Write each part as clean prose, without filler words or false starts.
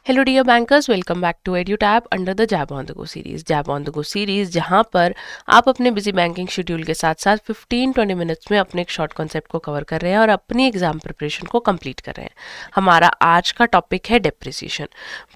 Hello dear bankers, welcome back to Edutap under the JAIIB on the go series. JAIIB on the go series जहां पर आप अपने busy banking schedule के साथ साथ 15-20 minutes में अपने एक शॉर्ट कॉन्सेप्ट को कवर कर रहे हैं और अपनी एग्जाम प्रिपरेशन को कंप्लीट कर रहे हैं। हमारा आज का टॉपिक है depreciation.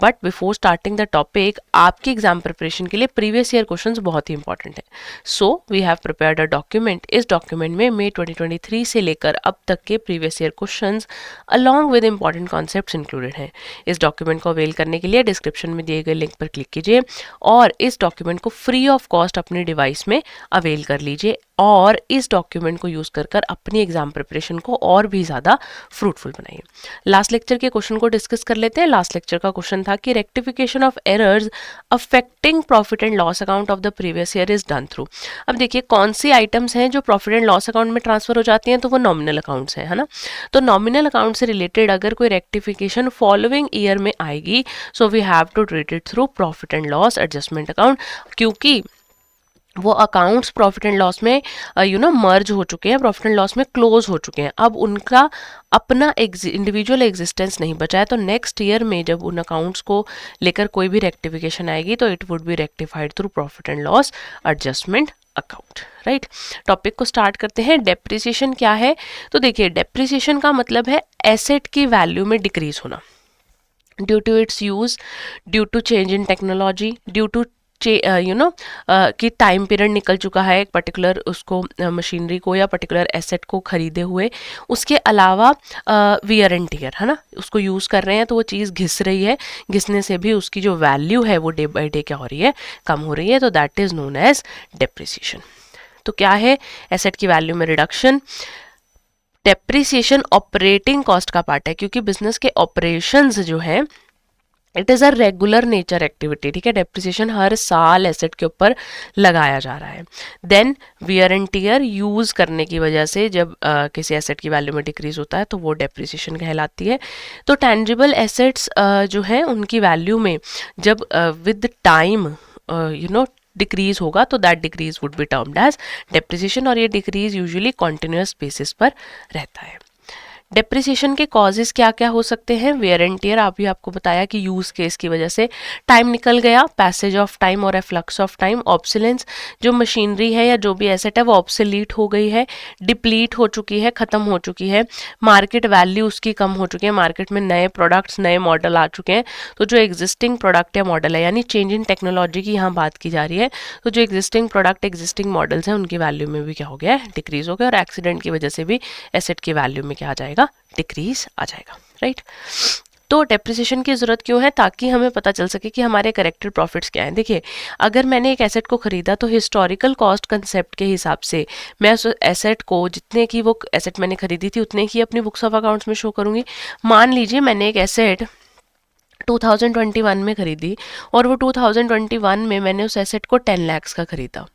But before starting the topic, आपकी एग्जाम प्रिपरेशन के लिए प्रीवियस ईयर क्वेश्चंस बहुत ही इंपॉर्टेंट है। So we have prepared a document. इस डॉक्यूमेंट में मई 2023 से लेकर अब तक के previous year questions along with important concepts included हैं। इस डॉक्यूमेंट को अवेल करने के लिए डिस्क्रिप्शन में दिए गए लिंक पर क्लिक कीजिए और इस डॉक्यूमेंट को फ्री ऑफ कॉस्ट अपने डिवाइस में अवेल कर लीजिए और इस डॉक्यूमेंट को यूज कर अपनी एग्जाम प्रिपरेशन को और भी ज्यादा फ्रूटफुल बनाइए। लास्ट लेक्चर के क्वेश्चन को डिस्कस कर लेते हैं। लास्ट लेक्चर का क्वेश्चन था कि rectification of errors affecting profit and loss account of the previous year is done through. अब देखिए कौन सी आइटम्स हैं जो प्रॉफिट एंड लॉस अकाउंट में ट्रांसफर हो जाती हैं, तो वो नॉमिनल अकाउंट्स है ना। तो नॉमिनल अकाउंट से रिलेटेड अगर कोई रेक्टिफिकेशन फॉलोइंग ईयर में आएगी, so we have to treat it through profit and loss adjustment account, क्योंकि वो अकाउंट्स प्रॉफिट एंड लॉस में मर्ज हो चुके हैं, प्रॉफिट एंड लॉस में क्लोज हो चुके हैं। अब उनका अपना इंडिविजुअल एग्जिस्टेंस नहीं बचा है, तो नेक्स्ट ईयर में जब उन अकाउंट्स को लेकर कोई भी रेक्टिफिकेशन आएगी तो it would be rectified through profit and loss adjustment account. Right, topic को स्टार्ट करते हैं। डेप्रिसिएशन क्या है? तो देखिए, डेप्रिसिएशन का मतलब है एसेट की वैल्यू में डिक्रीज होना due to its use, due to change in technology, due to कि टाइम पीरियड निकल चुका है एक पर्टिकुलर उसको मशीनरी को या पर्टिकुलर एसेट को खरीदे हुए। उसके अलावा वियर एंड टियर है ना, उसको यूज़ कर रहे हैं तो वो चीज़ घिस रही है, घिसने से भी उसकी जो वैल्यू है वो डे बाई डे क्या हो रही है, कम हो रही है। तो that is known as depreciation. तो क्या है? एसेट की वैल्यू में रिडक्शन। डेप्रिसिएशन ऑपरेटिंग कॉस्ट का पार्ट है, क्योंकि बिजनेस के ऑपरेशंस जो है it is a regular nature activity. ठीक है, डेप्रिसिएशन हर साल एसेट के ऊपर लगाया जा रहा है। Then wear and tear use करने की वजह से जब किसी एसेट की वैल्यू में डिक्रीज होता है तो वो डेप्रिसिएशन कहलाती है। तो टेंजिबल एसेट्स जो है उनकी वैल्यू में जब विद टाइम डिक्रीज होगा तो that decrease would be termed as depreciation, और ये डिक्रीज यूजुअली कॉन्टिन्यूस बेसिस पर रहता है। डेप्रिसिएशन के कॉजेज क्या क्या हो सकते हैं? वेयर एंड टियर, अभी आपको बताया कि यूज केस की वजह से टाइम निकल गया, पैसेज ऑफ टाइम और फ्लक्स ऑफ टाइम। ऑब्सोलेंस, जो मशीनरी है या जो भी एसेट है वो ऑब्सोलीट हो गई है, डिप्लीट हो चुकी है, खत्म हो चुकी है। मार्केट वैल्यू उसकी कम हो चुकी है, मार्केट में नए प्रोडक्ट्स नए मॉडल आ चुके हैं। तो जो एग्जिस्टिंग प्रोडक्ट या मॉडल है, यानी चेंज इन टेक्नोलॉजी की यहाँ बात की जा रही है, तो जो एग्जिस्टिंग प्रोडक्ट एग्जिस्टिंग मॉडल्स हैं उनकी वैल्यू में भी क्या हो गया है, डिक्रीज हो गया। और एक्सीडेंट की वजह से भी एसेट की वैल्यू में क्या आ जाएगा, डिक्रीज आ जाएगा। राइट, तो डेप्रिसिएशन की जरूरत क्यों है? ताकि हमें पता चल सके कि हमारे करेक्टेड प्रॉफिट्स क्या हैं। देखिए, अगर मैंने एक एसेट को खरीदा तो हिस्टोरिकल कॉस्ट कंसेप्ट के हिसाब से मैं उस एसेट को, जितने की वो एसेट मैंने खरीदी थी उतने की अपनी बुक्स ऑफ अकाउंट्स में शो करूंगी। मान लीजिए मैंने एक एसेट 2021 में खरीदी और वो 2021 में मैंने उस एसेट को 10 लाख का खरीदा।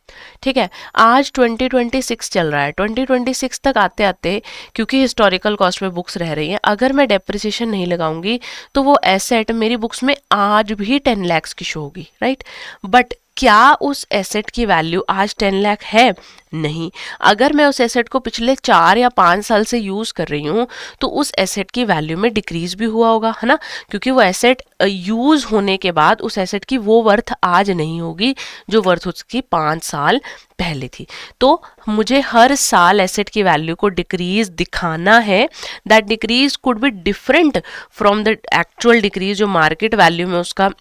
ठीक है, आज 2026 चल रहा है, 2026 तक आते आते क्योंकि हिस्टोरिकल कॉस्ट में बुक्स रह रही हैं, अगर मैं डेप्रिसिएशन नहीं लगाऊंगी तो वो एसेट मेरी बुक्स में आज भी 10 लाख की शो होगी। राइट, बट क्या उस एसेट की वैल्यू आज 10 लाख है? नहीं। अगर मैं उस एसेट को पिछले 4 या 5 साल से यूज कर रही हूँ तो उस एसेट की वैल्यू में डिक्रीज भी हुआ होगा, है ना, क्योंकि वो एसेट यूज होने के बाद उस एसेट की वो वर्थ आज नहीं होगी जो वर्थ उसकी 5 साल पहले थी। तो मुझे हर साल एसेट की वैल्यू को डिक्रीज दिखाना है। That decrease could be different from the actual decrease, जो मार्केट वैल्यू में उसका,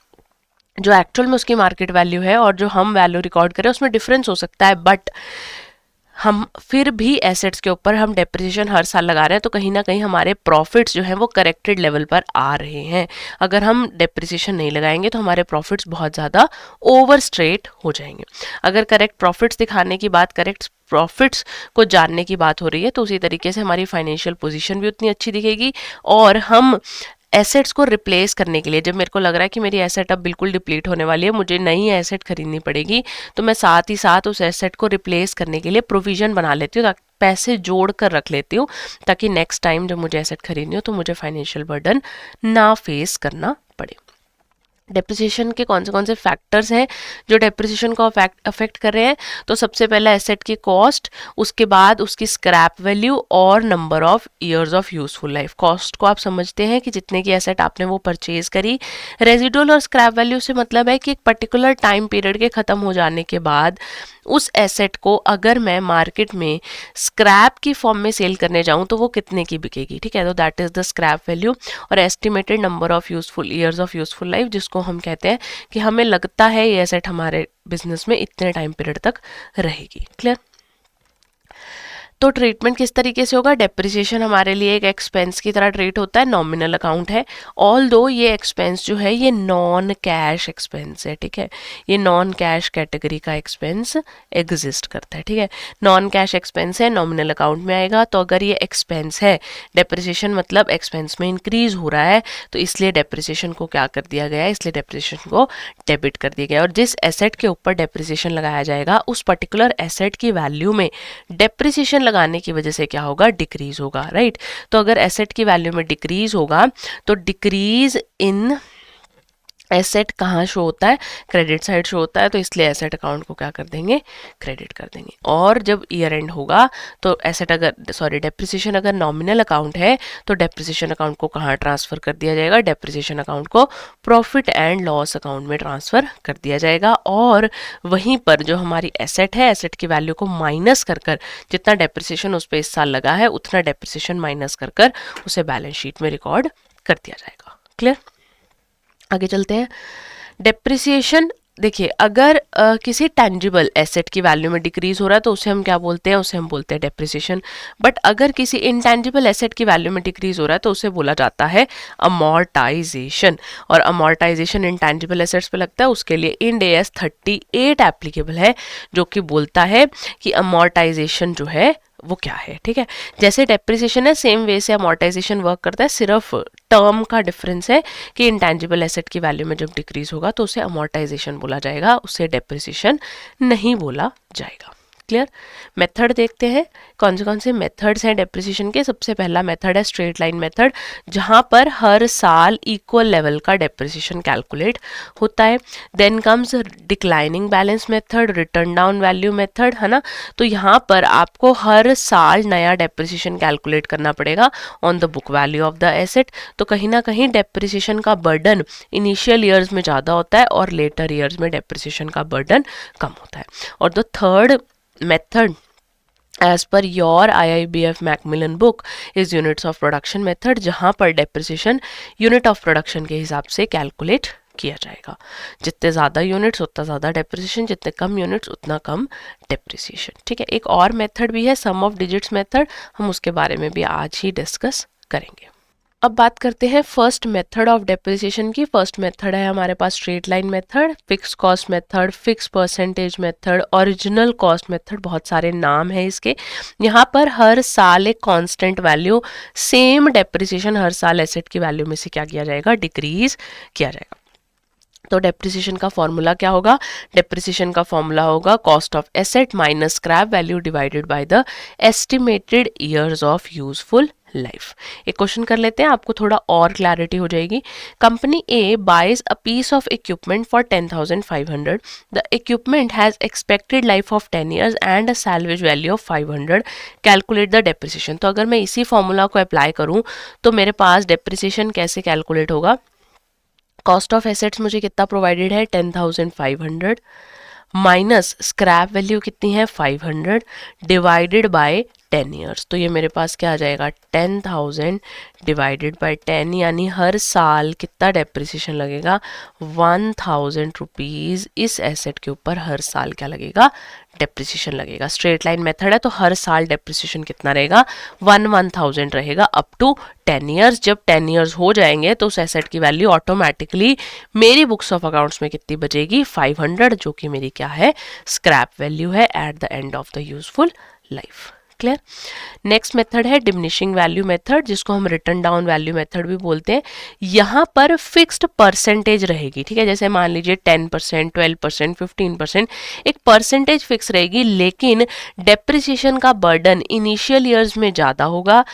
जो एक्चुअल में उसकी मार्केट वैल्यू है और जो हम वैल्यू रिकॉर्ड करें उसमें डिफरेंस हो सकता है। बट हम फिर भी एसेट्स के ऊपर हम डेप्रिसिएशन हर साल लगा रहे हैं, तो कहीं ना कहीं हमारे प्रॉफिट्स जो हैं वो करेक्टेड लेवल पर आ रहे हैं। अगर हम डेप्रिसिएशन नहीं लगाएंगे तो हमारे प्रॉफिट्स बहुत ज़्यादा ओवर स्ट्रेट हो जाएंगे। अगर करेक्ट प्रॉफिट्स दिखाने की बात, करेक्ट प्रॉफिट्स को जानने की बात हो रही है, तो उसी तरीके से हमारी फाइनेंशियल पोजीशन भी उतनी अच्छी दिखेगी। और हम एसेट्स को रिप्लेस करने के लिए, जब मेरे को लग रहा है कि मेरी एसेट अब बिल्कुल डिप्लीट होने वाली है, मुझे नई एसेट खरीदनी पड़ेगी, तो मैं साथ ही साथ उस एसेट को रिप्लेस करने के लिए प्रोविजन बना लेती हूँ, पैसे जोड़ कर रख लेती हूँ, ताकि नेक्स्ट टाइम जब मुझे एसेट खरीदनी हो तो मुझे फाइनेंशियल बर्डन ना फेस करना पड़े। डेप्रिसिएशन के कौन से फैक्टर्स हैं जो डेप्रिसिएशन को अफेक्ट कर रहे हैं। तो सबसे पहला एसेट की कॉस्ट, उसके बाद उसकी स्क्रैप वैल्यू और number of years of useful life. Cost को आप समझते हैं कि जितने की एसेट आपने वो परचेज करी। रेजिडुअल और स्क्रैप वैल्यू से मतलब है कि एक पर्टिकुलर टाइम पीरियड के ख़त्म हो जाने के बाद उस एसेट को अगर मैं मार्केट में स्क्रैप की फॉर्म में सेल करने जाऊं तो वो कितने की बिकेगी, ठीक है। तो that is the scrap value. और estimated number of useful years of useful life, जिसको हम कहते हैं कि हमें लगता है ये एसेट हमारे बिजनेस में इतने टाइम पीरियड तक रहेगी। क्लियर। तो ट्रीटमेंट किस तरीके से होगा, डेप्रिसिएशन हमारे लिए एक एक्सपेंस की तरह ट्रीट होता है, नॉमिनल अकाउंट है। ऑल दो ये एक्सपेंस जो है ये नॉन कैश एक्सपेंस है, ठीक है। ये नॉन कैश कैटेगरी का एक्सपेंस एग्जिस्ट करता है, ठीक है। नॉन कैश एक्सपेंस है, नॉमिनल अकाउंट में आएगा। तो अगर ये एक्सपेंस है, डेप्रिसिएशन मतलब एक्सपेंस में इंक्रीज हो रहा है, तो इसलिए डेप्रिसिएशन को क्या कर दिया गया है, इसलिए डेप्रिसिएशन को डेबिट कर दिया गया। और जिस एसेट के ऊपर डेप्रिसिएशन लगाया जाएगा उस पर्टिकुलर एसेट की वैल्यू में डेप्रिसिएशन लगाने की वजह से क्या होगा, डिक्रीज होगा, राइट। तो अगर एसेट की वैल्यू में डिक्रीज होगा तो डिक्रीज इन एसेट कहाँ शो होता है, क्रेडिट साइड शो होता है। तो इसलिए एसेट अकाउंट को क्या कर देंगे, क्रेडिट कर देंगे। और जब ईयर एंड होगा तो एसेट अगर डेप्रिसिएशन अगर नॉमिनल अकाउंट है तो डेप्रिसिएशन अकाउंट को कहाँ ट्रांसफर कर दिया जाएगा, डेप्रिसिएशन अकाउंट को प्रॉफिट एंड लॉस अकाउंट में ट्रांसफर कर दिया जाएगा। और वहीं पर जो हमारी एसेट है, एसेट की वैल्यू को माइनस कर जितना डेप्रिसिएशन उस पर इस साल लगा है उतना डेप्रिसिएशन माइनस कर उसे बैलेंस शीट में रिकॉर्ड कर दिया जाएगा। क्लियर। आगे चलते हैं। डेप्रिसिएशन देखिए, अगर किसी टेंजिबल एसेट की वैल्यू में डिक्रीज हो रहा है तो उसे हम क्या बोलते हैं, उसे हम बोलते हैं डेप्रिसिएशन। बट अगर किसी इंटेंजिबल एसेट की वैल्यू में डिक्रीज हो रहा है तो उसे बोला जाता है अमॉर्टाइजेशन। और अमॉर्टाइजेशन इंटेंजिबल एसेट्स पे लगता है, उसके लिए इंड AS 38 एप्लीकेबल है, जो कि बोलता है कि अमॉर्टाइजेशन जो है वो क्या है, ठीक है। जैसे डेप्रिसिएशन है सेम वे से अमॉर्टाइजेशन वर्क करता है, सिर्फ टर्म का डिफरेंस है कि इंटेंजिबल एसेट की वैल्यू में जब डिक्रीज होगा तो उसे अमॉर्टाइजेशन बोला जाएगा, उसे डेप्रिसिएशन नहीं बोला जाएगा। क्लियर। मेथड देखते हैं कौन से मेथड्स हैं डेप्रिसिएशन के। सबसे पहला मेथड है स्ट्रेट लाइन मेथड, जहां पर हर साल इक्वल लेवल का डेप्रिसिएशन कैलकुलेट होता है। Then comes declining balance method, written down value method, है ना। तो यहाँ पर आपको हर साल नया डेप्रिसिएशन कैलकुलेट करना पड़ेगा on the book value of the asset. तो कहीं ना कहीं डेप्रिसिएशन का बर्डन इनिशियल ईयर्स में ज़्यादा होता है और लेटर ईयर्स में डेप्रिसिएशन का बर्डन कम होता है। और the third method as per your IIBF Macmillan book is units of production method, जहां पर डेप्रिसिएशन यूनिट ऑफ प्रोडक्शन के हिसाब से कैलकुलेट किया जाएगा। जितने ज़्यादा यूनिट्स उतना ज़्यादा डेप्रिसिएशन, जितने कम यूनिट्स उतना कम डेप्रिसिएशन, ठीक है। एक और मेथड भी है सम ऑफ डिजिट्स मेथड, हम उसके बारे में भी आज ही डिस्कस करेंगे। अब बात करते हैं फर्स्ट मेथड ऑफ डेप्रिसिएशन की। फर्स्ट मेथड है हमारे पास straight line method, fix cost method, fix percentage method, original cost method, बहुत सारे नाम हैं इसके। यहाँ पर हर साल एक कांस्टेंट वैल्यू, सेम डेप्रिसिएशन हर साल एसेट की वैल्यू में से क्या किया जाएगा, डिक्रीज किया जाएगा। तो डेप्रिसिएशन का फॉर्मूला क्या होगा, डेप्रिसिएशन का फॉर्मूला होगा cost of asset minus scrap value divided by the estimated years of useful life. एक क्वेश्चन कर लेते हैं, आपको थोड़ा और क्लैरिटी हो जाएगी। Company A buys a piece of equipment for 10,500। The equipment has expected life of 10 years and a salvage value of 500। Calculate the depreciation. तो अगर मैं इसी फॉर्मूला को अप्लाई करूं तो मेरे पास डेप्रिसिएशन कैसे कैलकुलेट होगा, कॉस्ट ऑफ एसेट्स मुझे कितना प्रोवाइडेड है 10,500 माइनस स्क्रैप वैल्यू कितनी है 500 डिवाइडेड बाय 10 years। तो ये मेरे पास क्या आ जाएगा 10,000 डिवाइडेड बाय 10, यानी हर साल कितना डेप्रिसिएशन लगेगा 1,000 रुपीज़। इस एसेट के ऊपर हर साल क्या लगेगा, डेप्रिसिएशन लगेगा। स्ट्रेट लाइन मेथड है तो हर साल डेप्रिसिएशन कितना रहेगा 1,000 रहेगा अप टू 10 years। जब 10 years हो जाएंगे तो उस एसेट की वैल्यू ऑटोमेटिकली मेरी बुक्स ऑफ अकाउंट्स में कितनी बचेगी 500, जो कि मेरी क्या है, स्क्रैप वैल्यू है at the end of the useful life. Clear. Next method है डिमिनिशिंग वैल्यू मेथड, जिसको हम रिटर्न डाउन वैल्यू मेथड भी बोलते हैं। यहाँ पर फिक्स्ड परसेंटेज रहेगी, ठीक है। जैसे मान लीजिए 10%, 12%, 15%, एक परसेंटेज फिक्स रहेगी, लेकिन डेप्रिसिएशन का बर्डन इनिशियल ईयर्स में ज़्यादा होगा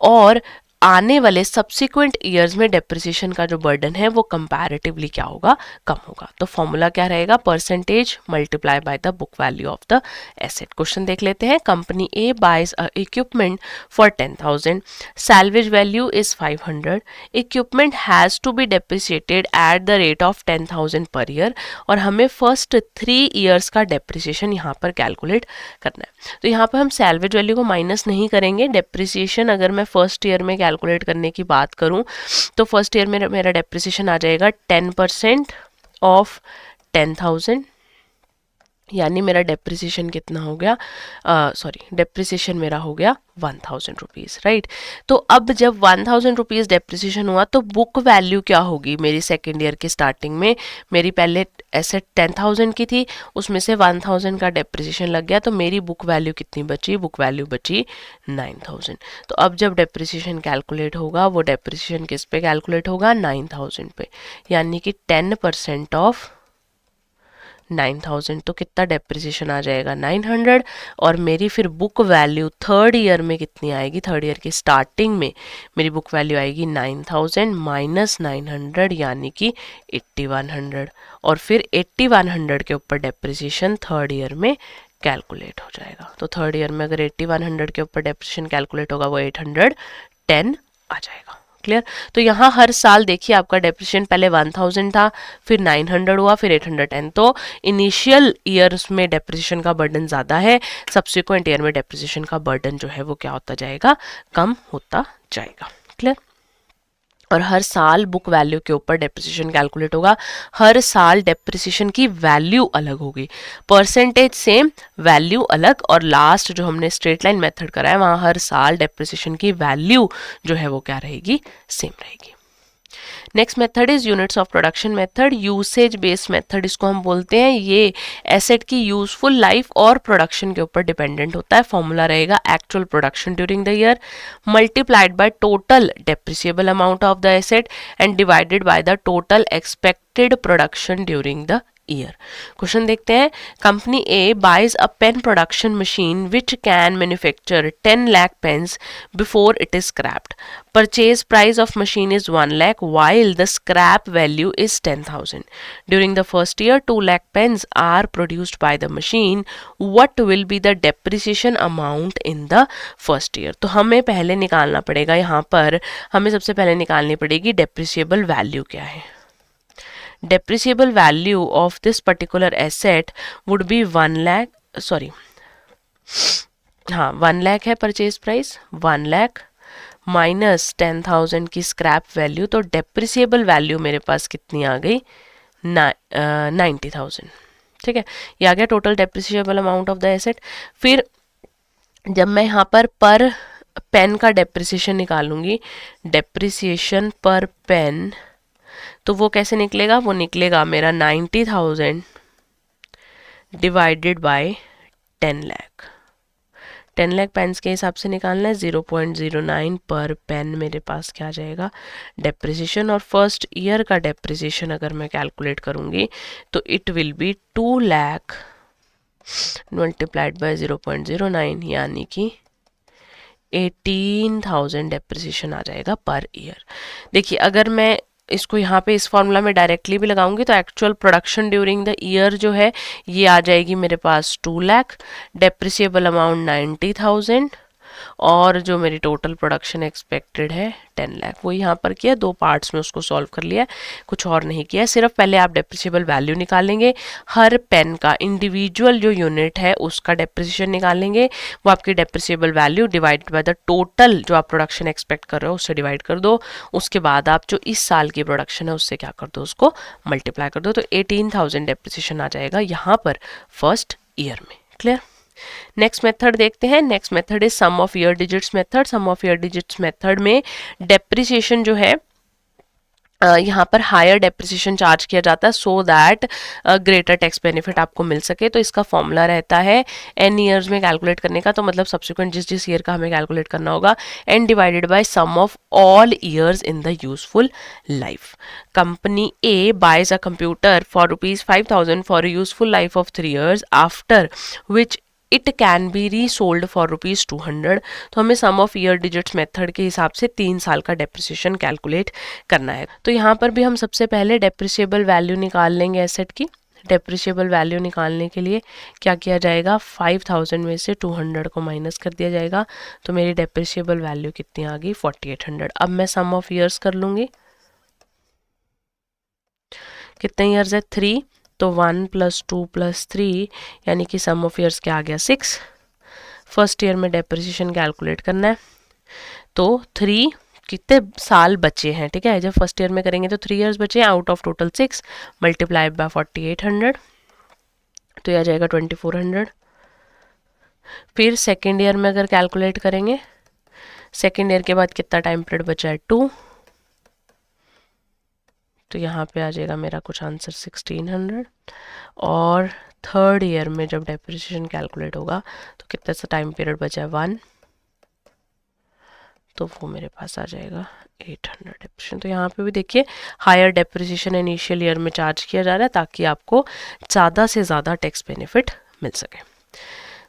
और आने वाले सब्सिक्वेंट ईयर्स में डेप्रिसिएशन का जो बर्डन है वो कंपैरेटिवली क्या होगा, कम होगा। तो फॉर्मूला क्या रहेगा, percentage multiply by the book value of the asset. Question देख लेते हैं। Company A buys a equipment for 10,000, salvage value is 500, equipment has to be depreciated at the rate of 10,000 per year, और हमें first 3 years का depreciation यहाँ पर calculate करना है। तो यहाँ पर हम सैल्वेज वैल्यू को माइनस नहीं करेंगे। डेप्रिसिएशन अगर मैं फर्स्ट ईयर में कैलकुलेट करने की बात करूं तो फर्स्ट ईयर में मेरा डेप्रिसिएशन आ जाएगा 10% ऑफ 10,000, यानी मेरा डेप्रिसिएशन कितना हो गया, डेप्रिसिएशन मेरा हो गया 1,000 रुपीज़, राइट। तो अब जब 1,000 रुपीज़ डेप्रिसिएशन हुआ तो बुक वैल्यू क्या होगी मेरी सेकेंड ईयर की स्टार्टिंग में, मेरी पहले एसेट 10,000 की थी, उसमें से 1,000 का डेप्रिसिएशन लग गया, तो मेरी बुक वैल्यू कितनी बची, बुक वैल्यू बची 9,000। तो अब जब डेप्रिसिएशन कैलकुलेट होगा वो डेप्रिसिएशन किस पे कैलकुलेट होगा, 9,000 पे, यानी कि 10% ऑफ 9,000, तो कितना डेप्रिसिएशन आ जाएगा 900, और मेरी फिर बुक वैल्यू थर्ड ईयर में कितनी आएगी, थर्ड ईयर की स्टार्टिंग में मेरी बुक वैल्यू आएगी 9,000 माइनस 900 यानी कि 8,100, और फिर 8,100 के ऊपर डेप्रिसिएशन थर्ड ईयर में कैलकुलेट हो जाएगा। तो थर्ड ईयर में अगर 8,100 के ऊपर डेप्रिसिएशन कैलकुलेट होगा वो 810 आ जाएगा। क्लियर। तो यहाँ हर साल देखिए आपका डेप्रिसिएशन पहले 1,000 था, फिर 900 हुआ, फिर 810। तो इनिशियल ईयर्स में डेप्रिसिएशन का बर्डन ज़्यादा है, सब्सिक्वेंट ईयर में डेप्रिसिएशन का बर्डन जो है वो क्या होता जाएगा, कम होता जाएगा। क्लियर। और हर साल बुक वैल्यू के ऊपर डेप्रिसिएशन कैलकुलेट होगा, हर साल डेप्रिसिएशन की वैल्यू अलग होगी, परसेंटेज सेम वैल्यू अलग, और लास्ट जो हमने स्ट्रेट लाइन मेथड करा है वहाँ हर साल डेप्रिसिएशन की वैल्यू जो है वो क्या रहेगी, सेम रहेगी। Next method is units of production method, usage based method इसको हम बोलते हैं। ये एसेट की यूजफुल लाइफ और प्रोडक्शन के ऊपर डिपेंडेंट होता है। फॉर्मूला रहेगा actual production during the year multiplied by total depreciable amount of the asset and divided by the total expected production during the year. Question देखते हैं। Company A buys a pen production machine which can manufacture 10 lakh pens before it is scrapped. Purchase price of machine is 1 lakh while the scrap value is 10,000. During the first year 2 lakh pens are produced by the machine. What will be the depreciation amount in the first year? तो हमें पहले निकालना पड़ेगा, यहाँ पर हमें सबसे पहले निकालनी पड़ेगी depreciable value क्या है। Depreciable value of this particular asset would be 1 lakh, sorry, हाँ 1 lakh है परचेज प्राइस, 1 lakh माइनस 10,000 की स्क्रैप वैल्यू, तो डेप्रिसिएबल वैल्यू मेरे पास कितनी आ गई, 90,000। ठीक है, ये आ गया total depreciable amount of the asset. फिर जब मैं यहाँ पर पेन का डेप्रिसिएशन निकालूंगी, डेप्रिसिएशन पर पेन, तो वो कैसे निकलेगा, वो निकलेगा मेरा 90,000 divided by 10 lakh. 10 lakh pens के हिसाब से निकालना है, 0.09 पर पेन मेरे पास क्या आ जाएगा डेप्रिसिएशन। और फर्स्ट ईयर का डेप्रिसिएशन अगर मैं कैलकुलेट करूंगी तो it will be 2 lakh multiplied by 0.09 यानी कि 18,000 डेप्रिसिएशन आ जाएगा पर ईयर। देखिए अगर मैं इसको यहाँ पे इस फॉर्मूला में डायरेक्टली भी लगाऊंगी तो actual production during the year जो है ये आ जाएगी मेरे पास 2 लाख, डेप्रिसिएबल अमाउंट 90,000, और जो मेरी टोटल प्रोडक्शन एक्सपेक्टेड है 10 लाख। वो यहाँ पर किया, दो पार्ट्स में उसको सॉल्व कर लिया, कुछ और नहीं किया। सिर्फ पहले आप डेप्रिसिएबल वैल्यू निकालेंगे, हर पेन का इंडिविजुअल जो यूनिट है उसका डेप्रिसिएशन निकालेंगे, वो आपकी depreciable value divided by the total जो आप प्रोडक्शन एक्सपेक्ट कर रहे हो उससे डिवाइड कर दो। उसके बाद आप जो इस साल की प्रोडक्शन है उससे क्या कर दो, उसको मल्टीप्लाई कर दो, तो 18,000 डेप्रिसिएशन आ जाएगा यहाँ पर फर्स्ट ईयर में। क्लियर। नेक्स्ट मेथड देखते हैं। Next method is sum of year digits method. Sum of year digits method में डेप्रिसिएशन जो है यहाँ पर हायर डेप्रिसिएशन चार्ज किया जाता है so that greater tax benefit आपको मिल सके। तो इसका फॉर्मूला रहता है एन ईयर्स में कैलकुलेट करने का, तो मतलब सब्सिक्वेंट जिस ईयर का हमें कैलकुलेट करना होगा, N divided by sum of all years in the useful life. Company A buys a computer for ₹5,000 for a useful life of 3 years, after which it can be resold for ₹200। तो हमें sum of year digits method के हिसाब से 3 साल का depreciation calculate करना है। तो यहाँ पर भी हम सबसे पहले डेप्रिसिएबल वैल्यू निकाल लेंगे एसेट की। डेप्रिसिएबल वैल्यू निकालने के लिए क्या किया जाएगा, 5000 में से 200 को माइनस कर दिया जाएगा। तो मेरी डेप्रिसिएबल वैल्यू कितनी आ गई, 4800। अब मैं सम ऑफ ईयर्स कर लूँगी। कितने ईयर्स है, 3। तो 1 + 2 + 3 यानी कि सम ऑफ ईयर्स क्या आ गया, 6। फर्स्ट ईयर में डेप्रिसिएशन कैलकुलेट करना है। तो 3 कितने साल बचे हैं, ठीक है, जब फर्स्ट ईयर में करेंगे तो 3 ईयर्स बचे हैं out of total 6 multiplied by 4800, तो यह आ जाएगा 2400। फिर सेकेंड ईयर में अगर कैलकुलेट करेंगे, सेकेंड ईयर के बाद कितना टाइम पीरियड बचा है, 2। तो यहाँ पे आ जाएगा मेरा कुछ आंसर 1600। और थर्ड ईयर में जब डेप्रिसिएशन कैलकुलेट होगा तो कितना सा टाइम पीरियड बचा है, 1। तो वो मेरे पास आ जाएगा 800 डेप्रिसिएशन। तो यहाँ पे भी देखिए हायर डेप्रिसिएशन इनिशियल ईयर में चार्ज किया जा रहा है ताकि आपको ज़्यादा से ज़्यादा टैक्स बेनिफिट मिल सके।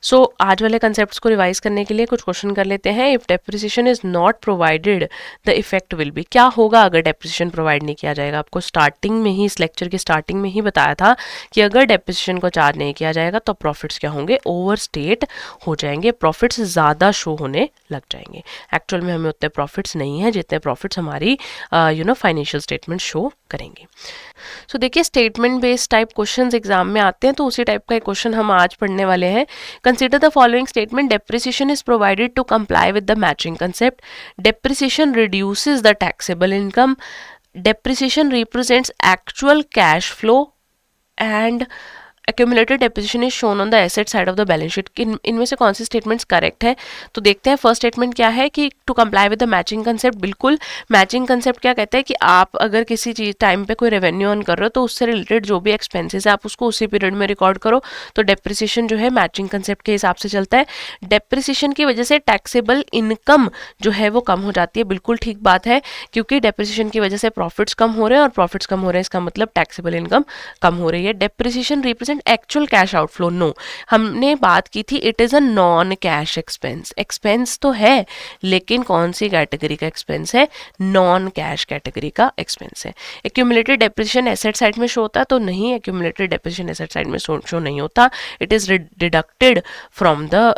सो आज वाले कंसेप्ट्स को रिवाइज करने के लिए कुछ क्वेश्चन कर लेते हैं। If depreciation is not provided the effect will be, क्या होगा अगर डेप्रिसिएशन प्रोवाइड नहीं किया जाएगा। आपको स्टार्टिंग में ही, इस लेक्चर की स्टार्टिंग में ही बताया था कि अगर डेप्रिसिएशन को चार्ज नहीं किया जाएगा तो प्रॉफिट्स क्या होंगे, ओवर स्टेट हो जाएंगे, प्रॉफिट्स ज़्यादा शो होने लग जाएंगे। एक्चुअल में हमें उतने प्रॉफिट्स नहीं है जितने प्रॉफिट्स हमारी फाइनेंशियल स्टेटमेंट शो करेंगे। सो देखिए statement based type questions exam में आते हैं, तो उसी टाइप का एक क्वेश्चन हम आज पढ़ने वाले हैं। Consider the following statement, depreciation is provided to comply with the matching concept, depreciation reduces the taxable income, depreciation represents actual cash flow and accumulated depreciation is shown on the asset side of the balance sheet। इनमें से कौन सी statements correct है, तो देखते हैं। First statement क्या है कि to comply with the matching concept, बिल्कुल मैचिंग कंसेप्ट क्या कहता है कि आप अगर किसी चीज टाइम पे कोई रेवेन्यू अर्न कर रहे हो तो उससे रिलेटेड जो भी एक्सपेंसेस है आप उसको उसी पीरियड में रिकॉर्ड करो। तो डेप्रिसिएशन जो है मैचिंग कंसेप्ट के हिसाब से चलता है। डेप्रिसिएशन की वजह से टैक्सेबल इनकम जो है वो कम हो जाती है, बिल्कुल ठीक बात है, क्योंकि डेप्रिसिएशन की वजह से प्रॉफिट्स कम हो रहे हैं और प्रॉफिट्स कम हो रहे हैं इसका मतलब टैक्सेबल इनकम कम हो रही है। Depreciation represent actual cash outflow, no, हमने बात की थी it is a non cash expense. Expense तो है लेकिन कौन सी कैटेगरी का एक्सपेंस है, नॉन कैश कैटेगरी का एक्सपेंस है। एक्यूमुलेटेड डेप्रिसिएशन एसेट साइड में शो होता है, तो नहीं, एक्यूमुलेटेड डेप्रिसिएशन एसेट साइड में शो नहीं होता, it is deducted from the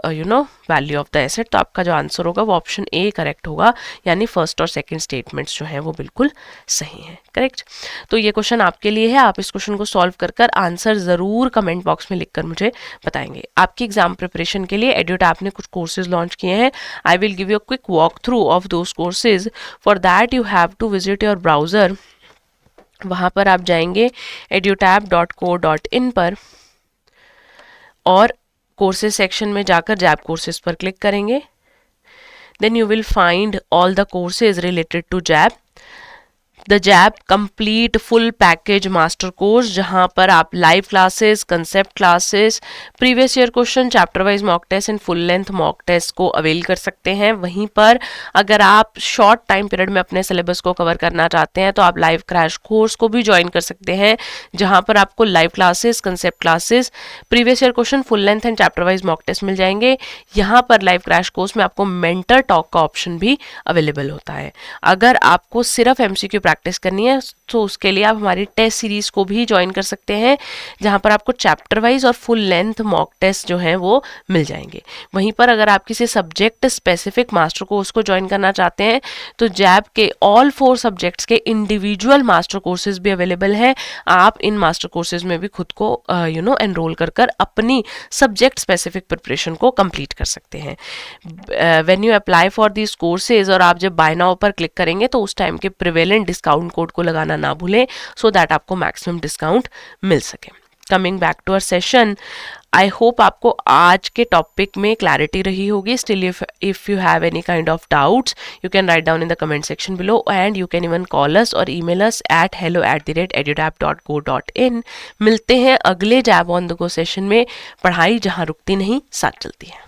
value of the asset. तो आपका जो आंसर होगा वो ऑप्शन ए करेक्ट होगा, यानी फर्स्ट और सेकंड स्टेटमेंट्स जो है वो बिल्कुल सही है, करेक्ट। तो ये क्वेश्चन आपके लिए है, आप इस क्वेश्चन को सॉल्व कर आंसर जरूर कमेंट बॉक्स में लिखकर मुझे बताएंगे। आपकी एग्जाम प्रिपरेशन के लिए एड्यूटैप ने कुछ कोर्सेज लॉन्च किए हैं। I will give you a quick walk through of those courses. For that you have to visit your browser. वहां पर आप जाएंगे edutap.co.in पर और कोर्सेज सेक्शन में जाकर जैब कोर्सेज पर क्लिक करेंगे। Then you will find all the courses related to JAIIB. The JAIIB complete full package master course, जहां पर आप live classes, concept classes, previous year question, chapter wise mock test and full length mock test को avail कर सकते हैं। वहीं पर अगर आप शॉर्ट टाइम पीरियड में अपने सिलेबस को कवर करना चाहते हैं तो आप लाइव क्रैश कोर्स को भी ज्वाइन कर सकते हैं, जहां पर आपको live classes, concept classes, previous year question, full length and chapter wise mock test मिल जाएंगे। यहाँ पर लाइव क्रैश कोर्स में आपको मेंटर टॉक का ऑप्शन भी अवेलेबल होता है। अगर आपको सिर्फ एमसीक्यू प्रैक्टिस करनी है तो उसके लिए आप हमारी टेस्ट सीरीज को भी ज्वाइन कर सकते हैं, जहां पर आपको चैप्टर वाइज और फुल लेंथ मॉक टेस्ट जो है वो मिल जाएंगे। वहीं पर अगर आप किसी सब्जेक्ट स्पेसिफिक मास्टर कोर्स को ज्वाइन करना चाहते हैं तो जैब के ऑल 4 सब्जेक्ट्स के इंडिविजुअल मास्टर कोर्सेज भी अवेलेबल है। आप इन मास्टर कोर्सेज में भी खुद को एनरोल कर अपनी सब्जेक्ट स्पेसिफिक प्रिपरेशन को कंप्लीट कर सकते हैं। When you apply for this courses और आप जब बाय नाउ पर क्लिक करेंगे तो उस टाइम के प्रिवेलेंट डिस्काउंट कोड को लगाना ना भूलें, सो दैट आपको मैक्सिमम डिस्काउंट मिल सके। Coming back to our session, I hope आपको आज के टॉपिक में क्लैरिटी रही होगी। Still if you have any kind of doubts you can write down in the comment section below and you can even call us और email us at hello@edutap.co.in। मिलते हैं अगले JAIIB on the go session में। पढ़ाई जहां रुकती नहीं, साथ चलती है।